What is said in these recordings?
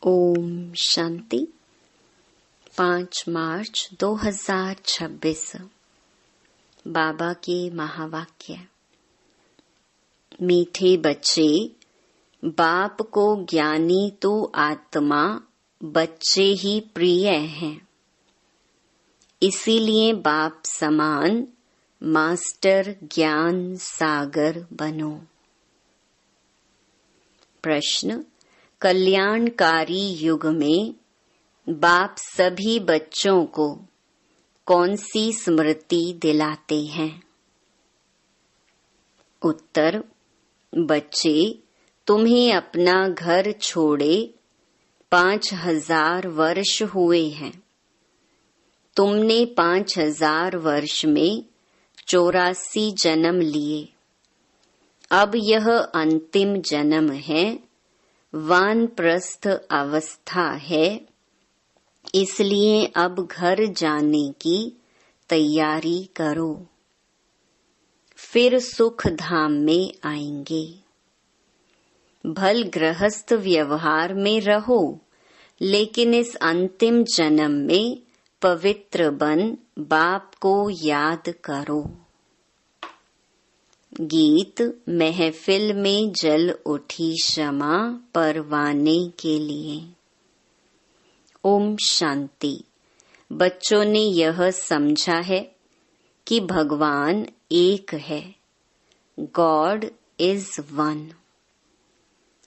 ओम शांति। 5 मार्च 2026 बाबा के महावाक्य। मीठे बच्चे, बाप को ज्ञानी तो आत्मा बच्चे ही प्रिय हैं। इसीलिए बाप समान मास्टर ज्ञान सागर बनो। प्रश्न: कल्याणकारी युग में बाप सभी बच्चों को कौन सी स्मृति दिलाते हैं? उत्तर: बच्चे, तुम्हें अपना घर छोड़े 5000 वर्ष हुए हैं। तुमने 5000 वर्ष में 84 जन्म लिए। अब यह अंतिम जन्म है, वानप्रस्थ अवस्था है। इसलिए अब घर जाने की तैयारी करो, फिर सुख धाम में आएंगे। भल गृहस्थ व्यवहार में रहो, लेकिन इस अंतिम जन्म में पवित्र बन बाप को याद करो। गीत: महफिल में जल उठी शमा परवाने के लिए। ओम शांति। बच्चों ने यह समझा है कि भगवान एक है। God is one.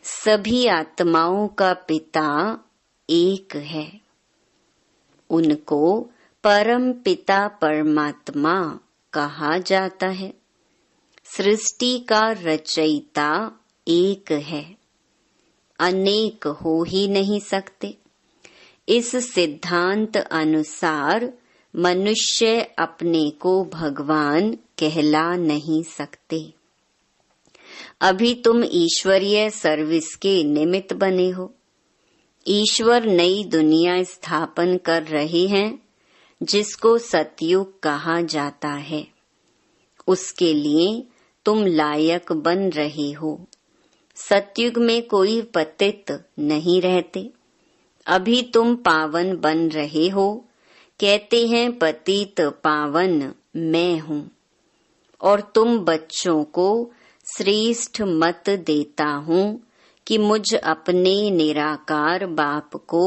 सभी आत्माओं का पिता एक है। उनको परम पिता परमात्मा कहा जाता है। सृष्टि का रचयिता एक है, अनेक हो ही नहीं सकते। इस सिद्धांत अनुसार मनुष्य अपने को भगवान कहला नहीं सकते। अभी तुम ईश्वरीय सर्विस के निमित्त बने हो। ईश्वर नई दुनिया स्थापन कर रहे हैं, जिसको सतयुग कहा जाता है। उसके लिए तुम लायक बन रहे हो। सतयुग में कोई पतित नहीं रहते। अभी तुम पावन बन रहे हो। कहते हैं पतित पावन मैं हूँ। और तुम बच्चों को श्रेष्ठ मत देता हूँ कि मुझ अपने निराकार बाप को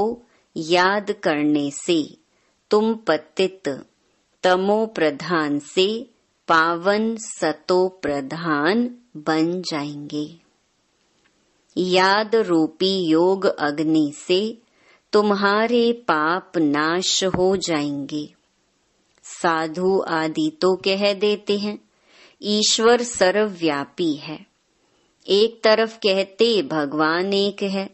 याद करने से तुम पतित तमो प्रधान से पावन सतो प्रधान बन जाएंगे। याद रूपी योग अग्नि से तुम्हारे पाप नाश हो जाएंगे। साधु आदि तो कह देते हैं ईश्वर सर्वव्यापी है। एक तरफ कहते भगवान एक है,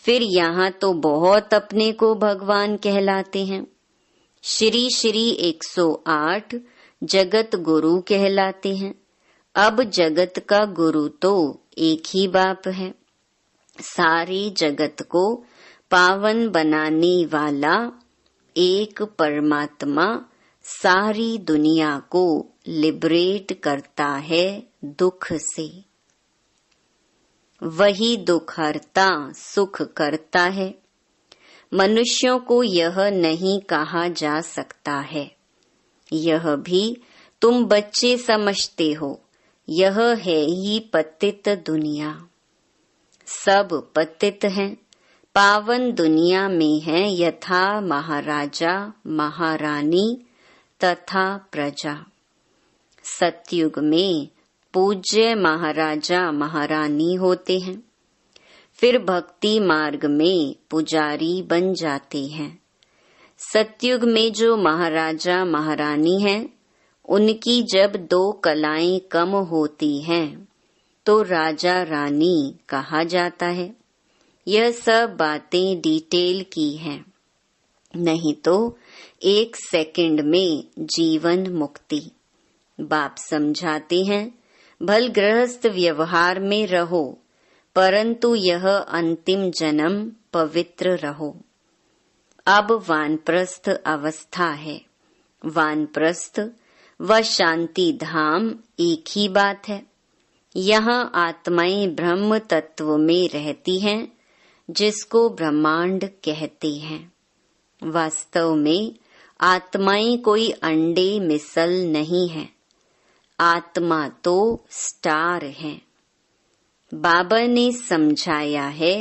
फिर यहाँ तो बहुत अपने को भगवान कहलाते हैं। श्री श्री 108 जगत गुरु कहलाते हैं। अब जगत का गुरु तो एक ही बाप है। सारे जगत को पावन बनाने वाला एक परमात्मा सारी दुनिया को लिबरेट करता है दुख से। वही दुख हरता सुख करता है। मनुष्यों को यह नहीं कहा जा सकता है। यह भी तुम बच्चे समझते हो। यह है ही पतित दुनिया। सब पतित हैं। पावन दुनिया में है यथा महाराजा महारानी तथा प्रजा। सतयुग में पूज्य महाराजा महारानी होते हैं। फिर भक्ति मार्ग में पुजारी बन जाते हैं। सतयुग में जो महाराजा महारानी हैं, उनकी जब 2 कलाएं कम होती हैं तो राजा रानी कहा जाता है। यह सब बातें डिटेल की हैं। नहीं तो 1 सेकंड में जीवन मुक्ति। बाप समझाते हैं भल गृहस्थ व्यवहार में रहो, परंतु यह अंतिम जन्म पवित्र रहो। अब वानप्रस्थ अवस्था है। वानप्रस्थ व शांति धाम एक ही बात है। यहाँ आत्माएं ब्रह्म तत्व में रहती हैं, जिसको ब्रह्मांड कहते हैं। वास्तव में आत्माएं कोई अंडे मिसल नहीं है, आत्मा तो स्टार है। बाबा ने समझाया है,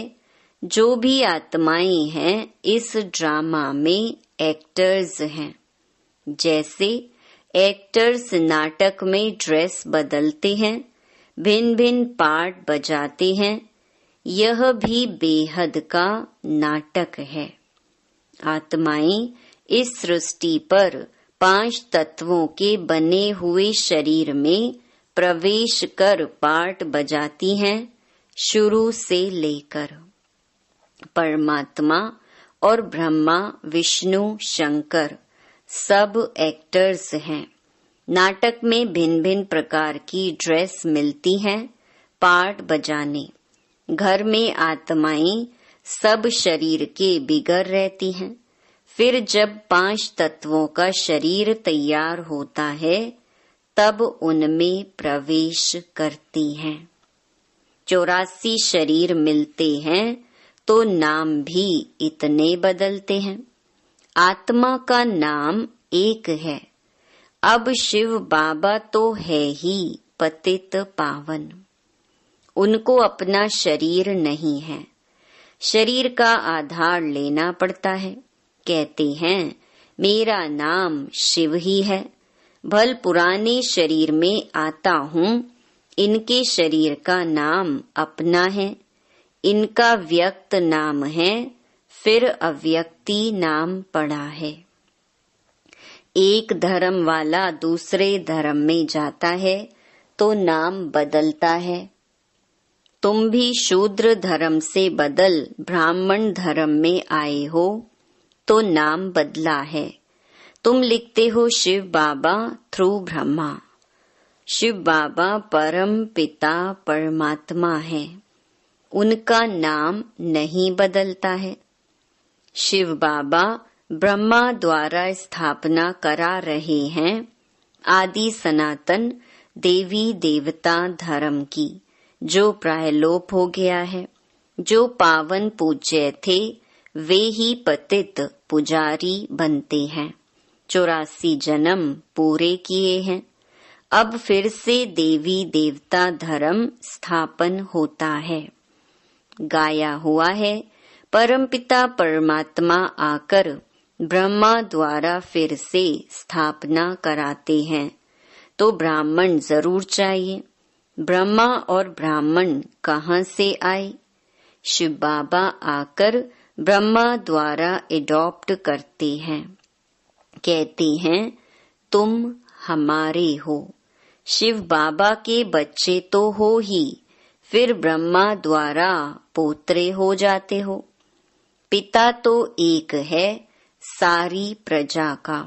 जो भी आत्माएं हैं इस ड्रामा में एक्टर्स हैं। जैसे एक्टर्स नाटक में ड्रेस बदलते हैं, भिन्न भिन्न पार्ट बजाते हैं, यह भी बेहद का नाटक है। आत्माएं इस सृष्टि पर 5 तत्वों के बने हुए शरीर में प्रवेश कर पार्ट बजाती हैं, शुरू से लेकर। परमात्मा और ब्रह्मा, विष्णु, शंकर सब एक्टर्स हैं। नाटक में भिन्न भिन्न प्रकार की ड्रेस मिलती हैं पार्ट बजाने। घर में आत्माएं सब शरीर के बिगड़ रहती हैं। फिर जब 5 तत्वों का शरीर तैयार होता है तब उनमें प्रवेश करती हैं। 84 शरीर मिलते हैं तो नाम भी इतने बदलते हैं। आत्मा का नाम एक है। अब शिव बाबा तो है ही पतित पावन, उनको अपना शरीर नहीं है। शरीर का आधार लेना पड़ता है। कहते हैं मेरा नाम शिव ही है। भल पुराने शरीर में आता हूँ, इनके शरीर का नाम अपना है। इनका व्यक्त नाम है, फिर अव्यक्ति नाम पड़ा है। एक धर्म वाला दूसरे धर्म में जाता है तो नाम बदलता है। तुम भी शूद्र धर्म से बदल ब्राह्मण धर्म में आए हो तो नाम बदला है। तुम लिखते हो शिव बाबा थ्रू ब्रह्मा। शिव बाबा परम पिता परमात्मा है, उनका नाम नहीं बदलता है। शिव बाबा ब्रह्मा द्वारा स्थापना करा रहे हैं आदि सनातन देवी देवता धर्म की, जो प्रायलोप हो गया है। जो पावन पूज्य थे वे ही पतित पुजारी बनते हैं। 84 जन्म पूरे किए हैं। अब फिर से देवी देवता धर्म स्थापन होता है। गाया हुआ है, परमपिता परमात्मा आकर ब्रह्मा द्वारा फिर से स्थापना कराते हैं, तो ब्राह्मण जरूर चाहिए। ब्रह्मा और ब्राह्मण कहाँ से आए? शिव बाबा आकर ब्रह्मा द्वारा एडॉप्ट करते हैं। कहते हैं तुम हमारे हो। शिव बाबा के बच्चे तो हो ही, फिर ब्रह्मा द्वारा पोत्रे हो जाते हो। पिता तो एक है सारी प्रजा का।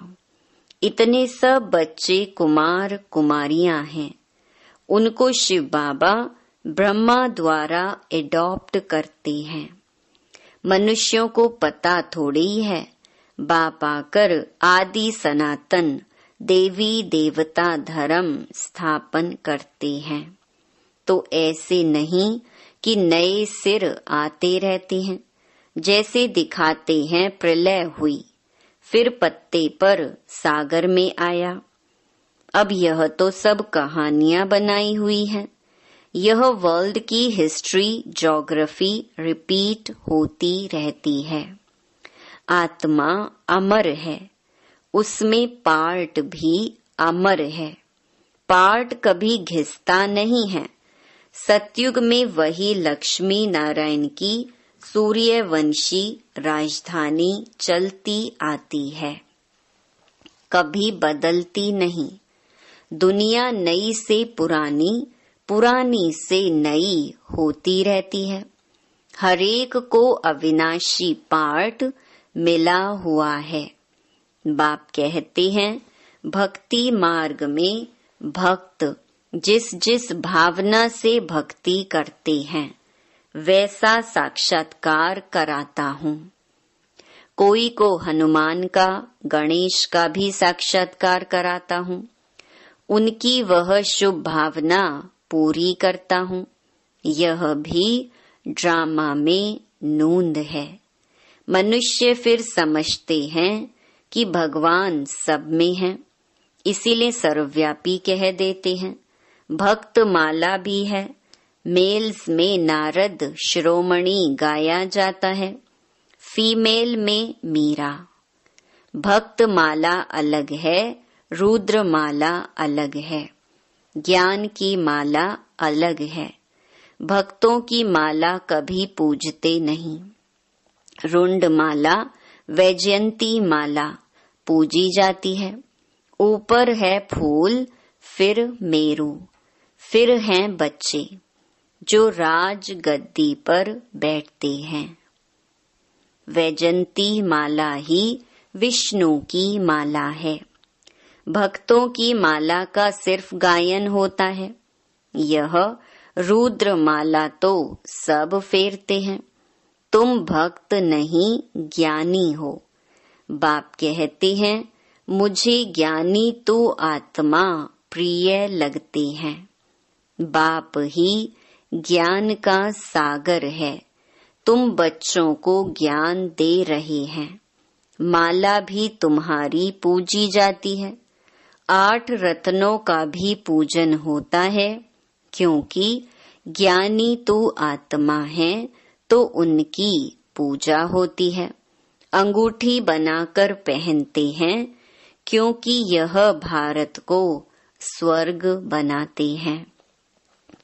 इतने सब बच्चे कुमार कुमारियां हैं, उनको शिव बाबा ब्रह्मा द्वारा एडॉप्ट करते हैं। मनुष्यों को पता थोड़ी है, बाप आकर आदि सनातन देवी देवता धर्म स्थापन करते हैं। तो ऐसे नहीं कि नए सिर आते रहते हैं। जैसे दिखाते हैं प्रलय हुई, फिर पत्ते पर सागर में आया। अब यह तो सब कहानियां बनाई हुई हैं। यह वर्ल्ड की हिस्ट्री ज्योग्राफी रिपीट होती रहती है। आत्मा अमर है, उसमें पार्ट भी अमर है। पार्ट कभी घिसता नहीं है। सतयुग में वही लक्ष्मी नारायण की सूर्यवंशी राजधानी चलती आती है, कभी बदलती नहीं। दुनिया नई से पुरानी, पुरानी से नई होती रहती है। हरेक को अविनाशी पार्ट मिला हुआ है। बाप कहते हैं भक्ति मार्ग में भक्त जिस जिस भावना से भक्ति करते हैं वैसा साक्षात्कार कराता हूँ। कोई को हनुमान का, गणेश का भी साक्षात्कार कराता हूँ। उनकी वह शुभ भावना पूरी करता हूँ। यह भी ड्रामा में नूंद है। मनुष्य फिर समझते हैं कि भगवान सब में है, इसीलिए सर्वव्यापी कह देते हैं। भक्त माला भी है। मेल्स में नारद शिरोमणि गाया जाता है, फीमेल में मीरा। भक्त माला अलग है, रुद्र माला अलग है। ज्ञान की माला अलग है। भक्तों की माला कभी पूजते नहीं। रुंड माला, वैजयंती माला पूजी जाती है। ऊपर है फूल, फिर मेरू, फिर हैं बच्चे जो राज गद्दी पर बैठते हैं। वैजयंती माला ही विष्णु की माला है। भक्तों की माला का सिर्फ गायन होता है। यह रुद्र माला तो सब फेरते हैं। तुम भक्त नहीं ज्ञानी हो। बाप कहते हैं मुझे ज्ञानी तो आत्मा प्रिय लगते हैं। बाप ही ज्ञान का सागर है। तुम बच्चों को ज्ञान दे रहे हैं। माला भी तुम्हारी पूजी जाती है। 8 रत्नों का भी पूजन होता है, क्योंकि ज्ञानी तो आत्मा है तो उनकी पूजा होती है। अंगूठी बनाकर पहनते हैं, क्योंकि यह भारत को स्वर्ग बनाते हैं।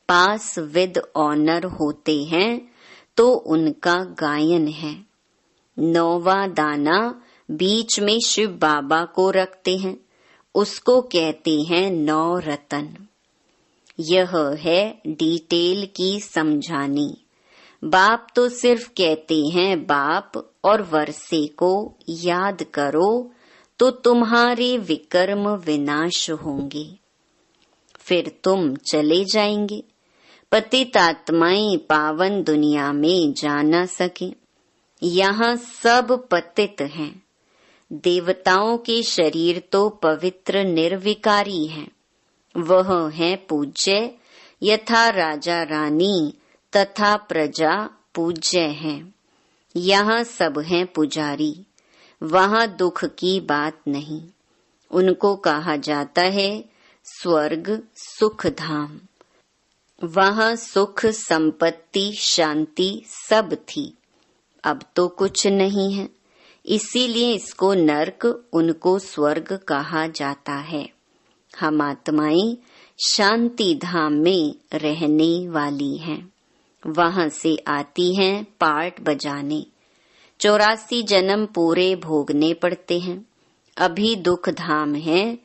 पास विद ऑनर होते हैं तो उनका गायन है। 9वां दाना बीच में शिव बाबा को रखते हैं, उसको कहते हैं 9 रतन। यह है डिटेल की समझानी। बाप तो सिर्फ कहते हैं बाप और वर्षे को याद करो तो तुम्हारे विकर्म विनाश होंगे, फिर तुम चले जाएंगे। पतित आत्माएं पावन दुनिया में जा न सके। यहाँ सब पतित हैं। देवताओं के शरीर तो पवित्र निर्विकारी हैं। वह है पूज्य, यथा राजा रानी तथा प्रजा पूज्य हैं। यहाँ सब हैं पुजारी। वहाँ दुख की बात नहीं। उनको कहा जाता है स्वर्ग सुख धाम। वहाँ सुख संपत्ति शांति सब थी, अब तो कुछ नहीं है। इसीलिए इसको नरक, उनको स्वर्ग कहा जाता है। हम आत्माएं शांति धाम में रहने वाली हैं। वहाँ से आती हैं पार्ट बजाने। 84 जन्म पूरे भोगने पड़ते हैं। अभी दुख धाम है,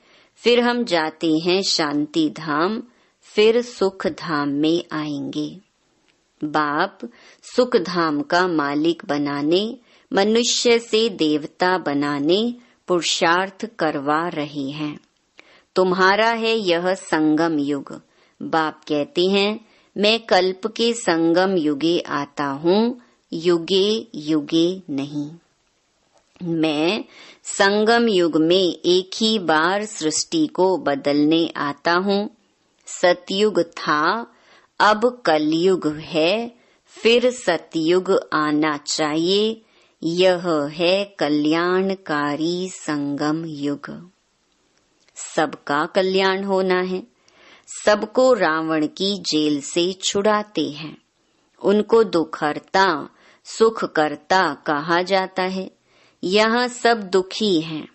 फिर हम जाते हैं शांति धाम, फिर सुख धाम में आएंगे। बाप सुख धाम का मालिक बनाने, मनुष्य से देवता बनाने पुरुषार्थ करवा रहे हैं। तुम्हारा है यह संगम युग। बाप कहते हैं मैं कल्प के संगम युगे आता हूँ, युगे युगे नहीं। मैं संगम युग में एक ही बार सृष्टि को बदलने आता हूँ। सतयुग था, अब कलयुग है, फिर सतयुग आना चाहिए। यह है कल्याणकारी संगम युग। सबका कल्याण होना है। सबको रावण की जेल से छुड़ाते हैं। उनको दुखहर्ता सुख करता कहा जाता है। यहाँ सब दुखी हैं।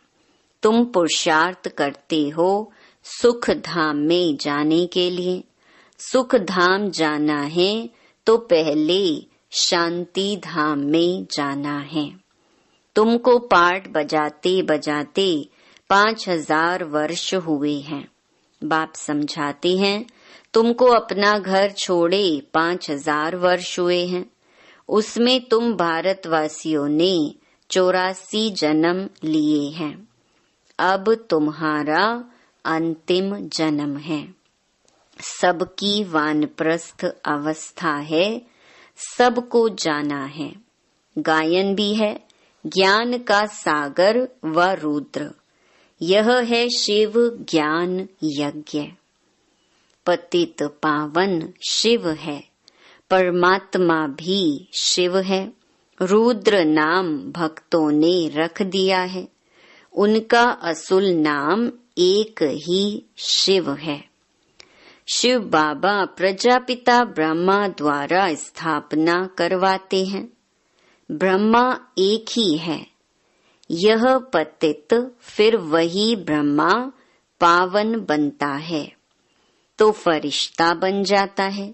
तुम पुरुषार्थ करते हो सुख धाम में जाने के लिए। सुख धाम जाना है तो पहले शांति धाम में जाना है। तुमको पाठ बजाते बजाते 5000 वर्ष हुए हैं। बाप समझाते हैं तुमको अपना घर छोड़े 5000 वर्ष हुए हैं। उसमें तुम भारतवासियों ने 84 जन्म लिए हैं। अब तुम्हारा अंतिम जन्म है। सबकी वानप्रस्थ अवस्था है, सबको जाना है। गायन भी है, ज्ञान का सागर व रुद्र। यह है शिव ज्ञान यज्ञ। पतित पावन शिव है, परमात्मा भी शिव है। रुद्र नाम भक्तों ने रख दिया है, उनका असुल नाम एक ही शिव है। शिव बाबा प्रजापिता ब्रह्मा द्वारा स्थापना करवाते हैं। ब्रह्मा एक ही है। यह पतित फिर वही ब्रह्मा पावन बनता है तो फरिश्ता बन जाता है,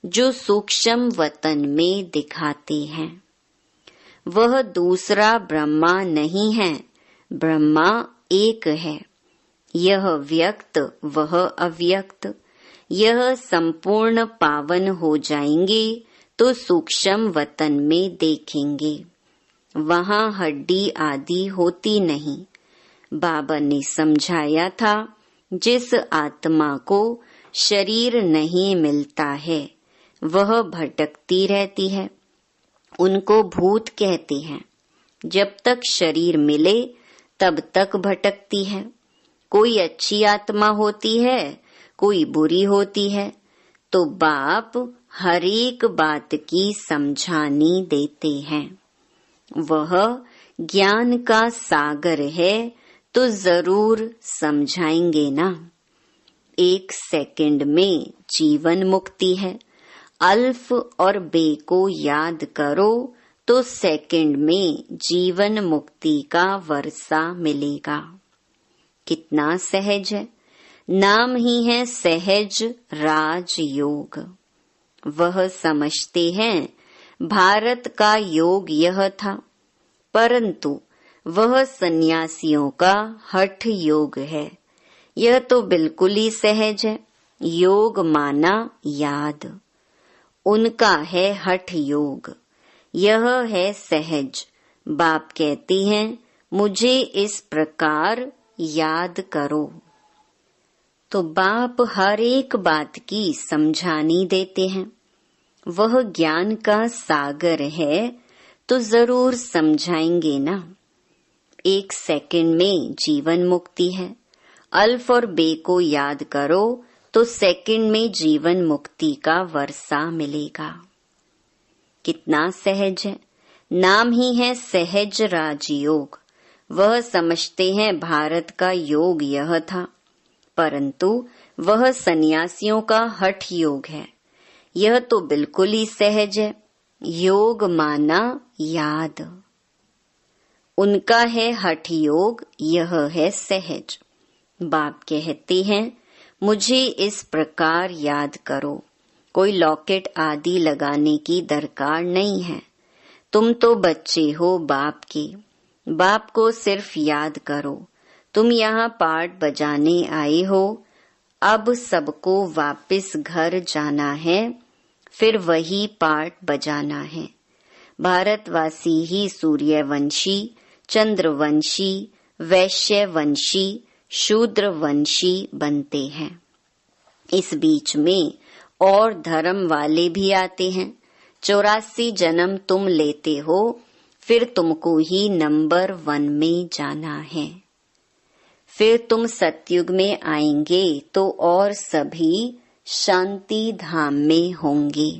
जो सूक्ष्म वतन में दिखाते हैं। वह दूसरा ब्रह्मा नहीं है, ब्रह्मा एक है। यह व्यक्त वह अव्यक्त। यह संपूर्ण पावन हो जाएंगे तो सूक्ष्म वतन में देखेंगे। वहाँ हड्डी आदि होती नहीं। बाबा ने समझाया था, जिस आत्मा को शरीर नहीं मिलता है वह भटकती रहती है। उनको भूत कहते हैं। जब तक शरीर मिले तब तक भटकती है। कोई अच्छी आत्मा होती है, कोई बुरी होती है, तो बाप हर एक बात की समझानी देते हैं। वह ज्ञान का सागर है तो जरूर समझाएंगे ना। 1 सेकंड में जीवन मुक्ति है। अल्फ और बे को याद करो तो सेकंड में जीवन मुक्ति का वर्षा मिलेगा। कितना सहज है। नाम ही है सहज राज योग। वह समझते हैं भारत का योग यह था, परंतु वह सन्यासियों का हठ योग है। यह तो बिल्कुल ही सहज है। योग माना याद। उनका है हठ योग। यह है सहज। बाप कहती हैं, मुझे इस प्रकार याद करो। तो बाप हर एक बात की समझानी देते हैं। वह ज्ञान का सागर है तो जरूर समझाएंगे ना। 1 सेकंड में जीवन मुक्ति है। अल्फ और बे को याद करो तो सेकंड में जीवन मुक्ति का वर्षा मिलेगा। कितना सहज है। नाम ही है सहज राजयोग। वह समझते हैं भारत का योग यह था, परंतु वह सन्यासियों का हठ योग है। यह तो बिल्कुल ही सहज है। योग माना याद। उनका है हठ योग, यह है सहज। बाप कहते हैं, मुझे इस प्रकार याद करो। कोई लॉकेट आदि लगाने की दरकार नहीं है। तुम तो बच्चे हो बाप के। बाप को सिर्फ याद करो। तुम यहाँ पाठ बजाने आए हो। अब सबको वापस घर जाना है, फिर वही पाठ बजाना है। भारतवासी ही सूर्यवंशी, चंद्रवंशी, वैश्यवंशी, शूद्रवंशी बनते हैं। इस बीच में और धर्म वाले भी आते हैं। 84 जन्म तुम लेते हो, फिर तुमको ही नंबर 1 में जाना है। फिर तुम सतयुग में आएंगे तो और सभी शांति धाम में होंगे।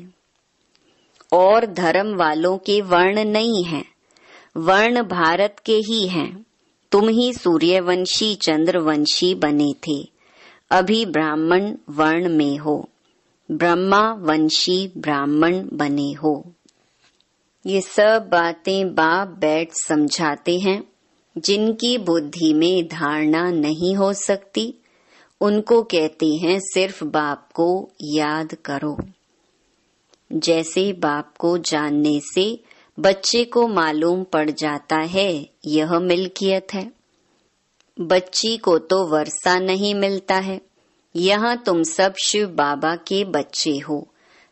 और धर्म वालों के वर्ण नहीं हैं, वर्ण भारत के ही हैं। तुम ही सूर्यवंशी चंद्रवंशी बने थे, अभी ब्राह्मण वर्ण में हो। ब्रह्मा वंशी ब्राह्मण बने हो। ये सब बातें बाप बैठ समझाते हैं। जिनकी बुद्धि में धारणा नहीं हो सकती, उनको कहते हैं सिर्फ बाप को याद करो। जैसे बाप को जानने से बच्चे को मालूम पड़ जाता है यह मिल्कियत है। बच्ची को तो वर्षा नहीं मिलता है। यहाँ तुम सब शिव बाबा के बच्चे हो।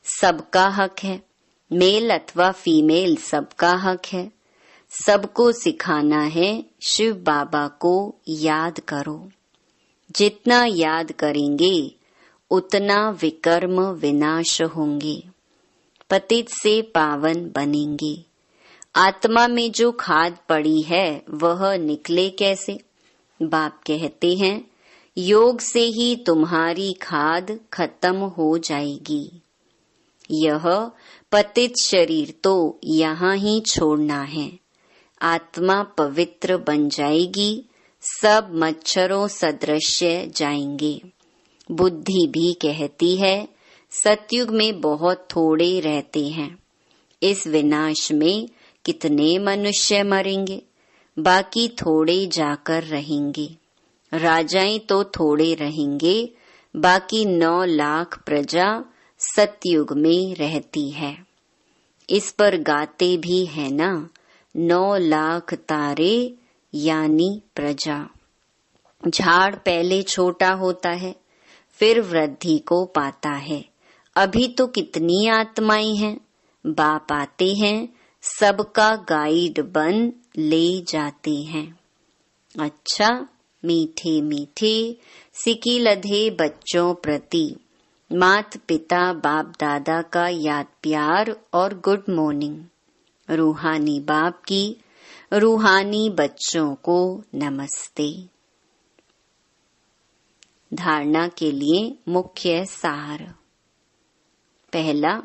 सबका हक है। मेल अथवा फीमेल सबका हक है। सबको सिखाना है शिव बाबा को याद करो। जितना याद करेंगे उतना विकर्म विनाश होंगे, पतित से पावन बनेंगे। आत्मा में जो खाद पड़ी है वह निकले कैसे? बाप कहते हैं योग से ही तुम्हारी खाद खत्म हो जाएगी। यह पतित शरीर तो यहाँ ही छोड़ना है। आत्मा पवित्र बन जाएगी, सब मच्छरों सदृश जाएंगे। बुद्धि भी कहती है सतयुग में बहुत थोड़े रहते हैं, इस विनाश में कितने मनुष्य मरेंगे, बाकी थोड़े जाकर रहेंगे। राजाएं तो थोड़े रहेंगे, बाकी 9 लाख प्रजा सतयुग में रहती है। इस पर गाते भी है ना, 9 लाख तारे यानी प्रजा। झाड़ पहले छोटा होता है, फिर वृद्धि को पाता है। अभी तो कितनी आत्माएं हैं, बाप आते हैं, सबका गाइड बन ले जाते हैं। अच्छा, मीठे मीठे सिकी लधे बच्चों प्रति मात पिता बाप दादा का याद प्यार और गुड मॉर्निंग। रूहानी बाप की रूहानी बच्चों को नमस्ते। धारणा के लिए मुख्य सार। पहला,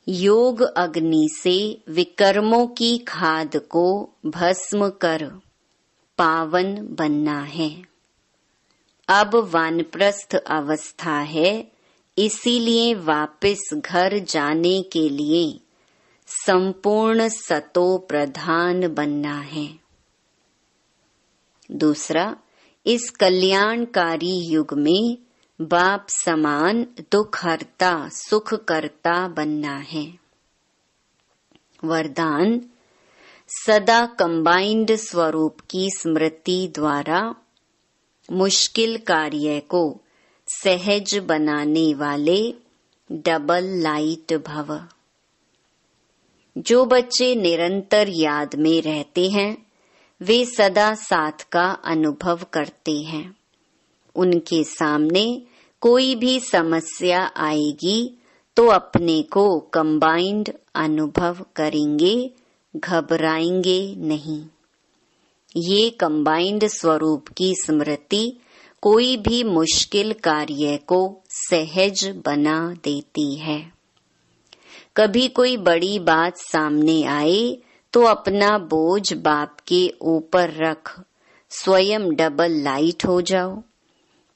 योग अग्नि से विकर्मों की खाद को भस्म कर पावन बनना है। अब वानप्रस्थ अवस्था है, इसीलिए वापस घर जाने के लिए संपूर्ण सतो प्रधान बनना है। दूसरा, इस कल्याणकारी युग में बाप समान दुख हरता सुख करता बनना है। वरदान, सदा कंबाइंड स्वरूप की स्मृति द्वारा मुश्किल कार्य को सहज बनाने वाले डबल लाइट भव। जो बच्चे निरंतर याद में रहते हैं, वे सदा साथ का अनुभव करते हैं। उनके सामने कोई भी समस्या आएगी तो अपने को कंबाइंड अनुभव करेंगे, घबराएंगे नहीं। ये कंबाइंड स्वरूप की स्मृति कोई भी मुश्किल कार्य को सहज बना देती है। कभी कोई बड़ी बात सामने आए तो अपना बोझ बाप के ऊपर रख स्वयं डबल लाइट हो जाओ,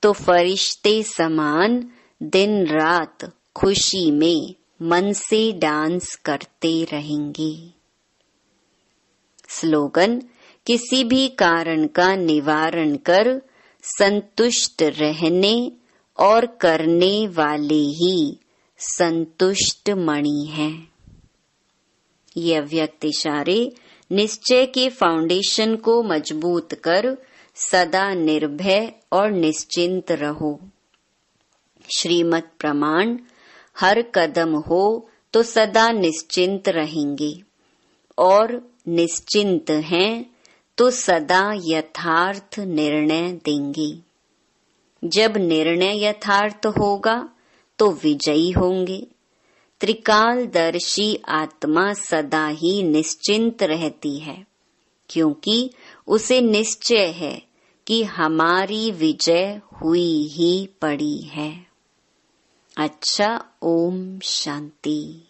तो फरिश्ते समान दिन रात खुशी में मन से डांस करते रहेंगे। स्लोगन, किसी भी कारण का निवारण कर संतुष्ट रहने और करने वाले ही संतुष्ट मणि हैं। ये अव्यक्त इशारे निश्चय के फाउंडेशन को मजबूत कर सदा निर्भय और निश्चिंत रहो। श्रीमत प्रमाण, हर कदम हो तो सदा निश्चिंत रहेंगे, और निश्चिंत हैं तो सदा यथार्थ निर्णय देंगे। जब निर्णय यथार्थ होगा तो विजयी होंगे। त्रिकालदर्शी आत्मा सदा ही निश्चिंत रहती है, क्योंकि उसे निश्चय है कि हमारी विजय हुई ही पड़ी है। अच्छा, ओम शांति।